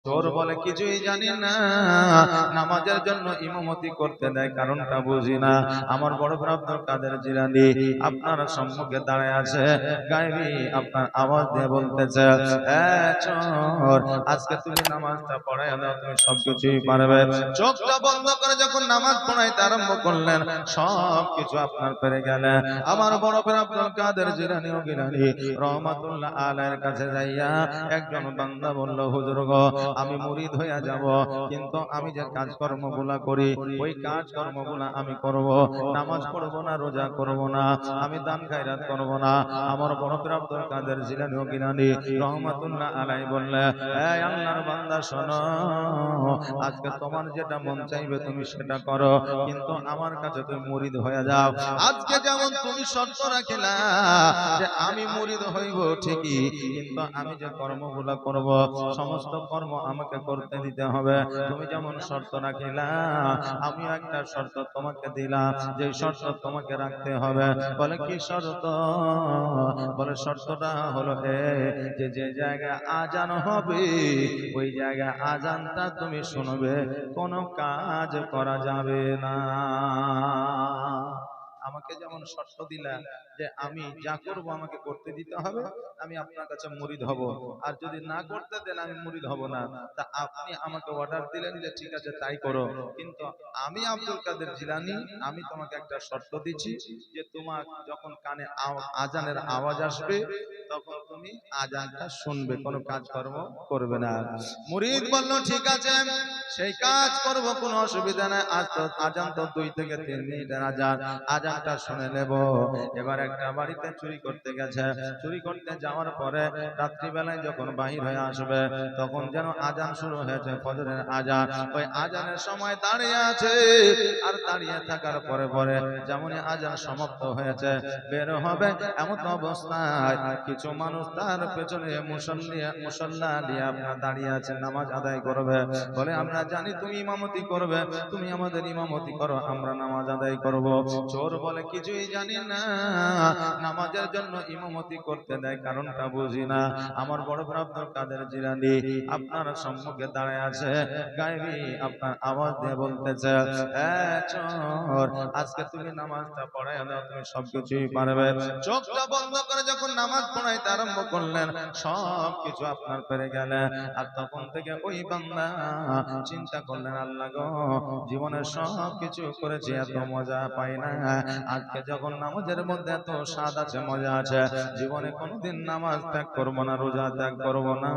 চোর বলে কিছুই জানি না, নামাজের জন্য ইমামতি করতে দেয়, কারণটা বুঝি না। আমার বড় ভাই আব্দুল কাদের জিলানী আপনার সম্মুখে দাঁড়ায় আছে, গায়বী আপনার আওয়াজ দিয়ে বলতেছে, এ চোর, আজকে তুমি নামাজটা পড়ায় দাও, তুমি সবকিছুই পারবে। চোখটা বন্ধ করে যখন নামাজ পড়াইতে আরম্ভ করলেন, সবকিছু আপনার পেরে গেলেন। আমার বড় ভাই আব্দুল কাদের জিলানী ও গিলানী রহমাতুল্লাহ আলাইহির কাছে যাইয়া একজন বান্দা বলল, হুজুর গো, আমি মুরিদ হইয়া যাব, কিন্তু আমি যে কাজকর্মগুলা করি ওই কাজকর্মগুলা আমি করব, নামাজ পড়ব না, রোজা করব না, আমি দান খায়রাত করব না। আমার বড় পীর আব্দুল কাদের জিলানী ও গিলানী রহমাতুল্লাহ আলাইহি বললেন, এই আল্লাহর বান্দা শোনো, আজকে তোমার যেটা মন চাইবে তুমি সেটা করো, কিন্তু আমার কাছে তুমি মুরিদ হয়ে যাও। আজকে যেমন তুমি শর্ত রাখিলা যে আমি মুরিদ হইব ঠিকই, কিন্তু আমি যে কর্মগুলা করব সমস্ত কর্ম আমাকে করতে দিতে হবে। তুমি যেমন শর্ত রাখিলা, আমি একটা শর্ত তোমাকে দিলাম, যে শর্ত তোমাকে রাখতে হবে। বলে কি শর্ত? বলে শর্তটা হলো যে যে জায়গায় আজান হবে ওই জায়গায় আজানটা তুমি শুনবে, কোনো কাজ করা যাবে না। আমাকে যেমন শর্ত দিলা যে আমি যা করব আমাকে করতে দিতে হবে, আমি আপনার কাছে মুরিদ হব, আর যদি না করতে দেন আমি মুরিদ হব না। তা আপনি আমাকে অর্ডার দিলেন যে ঠিক আছে তাই করো, কিন্তু আমি আব্দুল কাদের জিলানী আমি তোমাকে একটা শর্ত দিচ্ছি, যে তোমার যখন কানে আজানের আওয়াজ আসবে তখন তুমি আজানটা শুনবে, কোনো কাজকর্ম করবে না। মুরিদ বলল ঠিক আছে, সেই কাজ করব, কোনো অসুবিধা নাই। আজ তো আজান তো 2 থেকে 3 মিনিটের আজান, আজানটা শুনে নেব। এবার একটা বাড়িতে চুরি করতে গেছে, চুরি করতে যাওয়ার পরে রাত্রিবেলায় যখন বাহির হয়ে আসবে তখন যেন আজান শুরু হয়েছে, ফজরের আজান। ওই আজানের সময় দাঁড়িয়ে আছে, আর দাঁড়িয়ে থাকার পরে পরে যেমনই আজান সমাপ্ত হয়েছে বের হবে, এমন অবস্থায় কিছু মানুষ তার পেছনে মুসল্লা নিয়ে আপনার দাঁড়িয়ে আছে, নামাজ আদায় করবে। বলে আমরা জানি তুমি ইমামতি করবে, তুমি আমাদের ইমামতি করো, আমরা নামাজ আদায় করব। চোর বলে কিছুই জানি না, নামাজের জন্য ইমামতি করতে দেয়, কারণটা বুঝি না। আমার বড় ভাই আব্দুল কাদের জিলানী আপনার সম্মুখে দাঁড়ায় আছে, গায়বী আপনার আওয়াজ দিয়ে বলতেছে, এ চোর, আজকে তুমি নামাজটা পড়ায় দাও, তুমি সবকিছুই পারবে। চোখটা বন্ধ করে যখন নামাজ পড়াইতে আরম্ভ করলেন, সবকিছু আপনার পেরে গেলেন। আর তখন থেকে ওই বান্দা চিন্তা করলেন, আল্লাহ গো, জীবনের সব কিছু করেছি, এত মজা পাই না, আজকে যখন নামাজের মধ্যে এত স্বাদ আছে, মজা আছে, জীবনে কোনোদিন নামাজ ত্যাগ করবো না, রোজা ত্যাগ করবো না।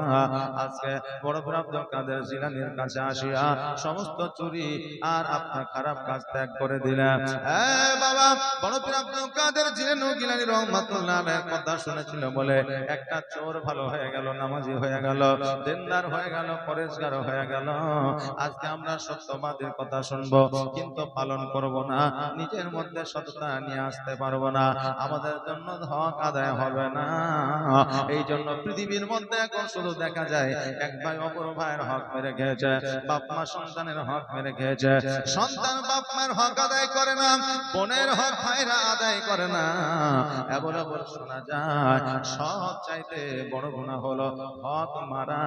আজকে বড় ভাই আব্দুল কাদের জিলানীর কাছে আসিয়া সমস্ত চুরি আর আপনার খারাপ কাজ ত্যাগ করে দিলেন। বাবা, বড় ভাই আব্দুল কাদের জিলানী রহমাতুল্লাহ আলাইহির কথা শুনেছিল বলে একটা চোর ভালো হয়ে গেল, নামাজি হয়ে গেল, দিনদার হয়ে গেল, পরেশগার হয়ে গেল। আজকে আমরা সত্যবাদীর কথা শুনবো কিন্তু পালন করব না, নিজের মধ্যে সততা নিয়ে আসতে পারবো না, আমাদের জন্য হক আদায় হবে না। এই জন্য পৃথিবীর মধ্যে এখন শুধু দেখা যায় এক ভাই অপর ভাইয়ের হক মেরে খেয়েছে, বাপ মা সন্তানের হক মেরে খেয়েছে, সন্তান বাপ মার হক আদায় করে না, বোনের হক ভাইরা আদায় করে না। এমন শোনা যায় সব চাইতে বড় গুনাহ হলো হক মারা।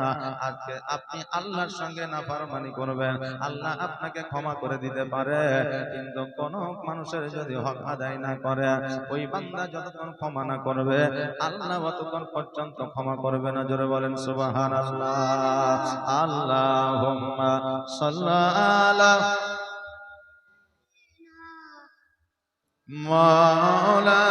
আজকে আপনি আল্লাহর সঙ্গে নাফরমানি করবেন, আল্লাহ আপনাকে ক্ষমা করে দিতে পারে, কিন্তু কোন মানুষের যদি হক আদায় না করে, ওই বান্দা যতক্ষণ ক্ষমা না করবে আল্লাহ ততক্ষণ পর্যন্ত ক্ষমা করবে না। জোরে বলেন সুবহানাল্লাহ। আল্লাহুম্মা সাল্লি আলা মাওলানা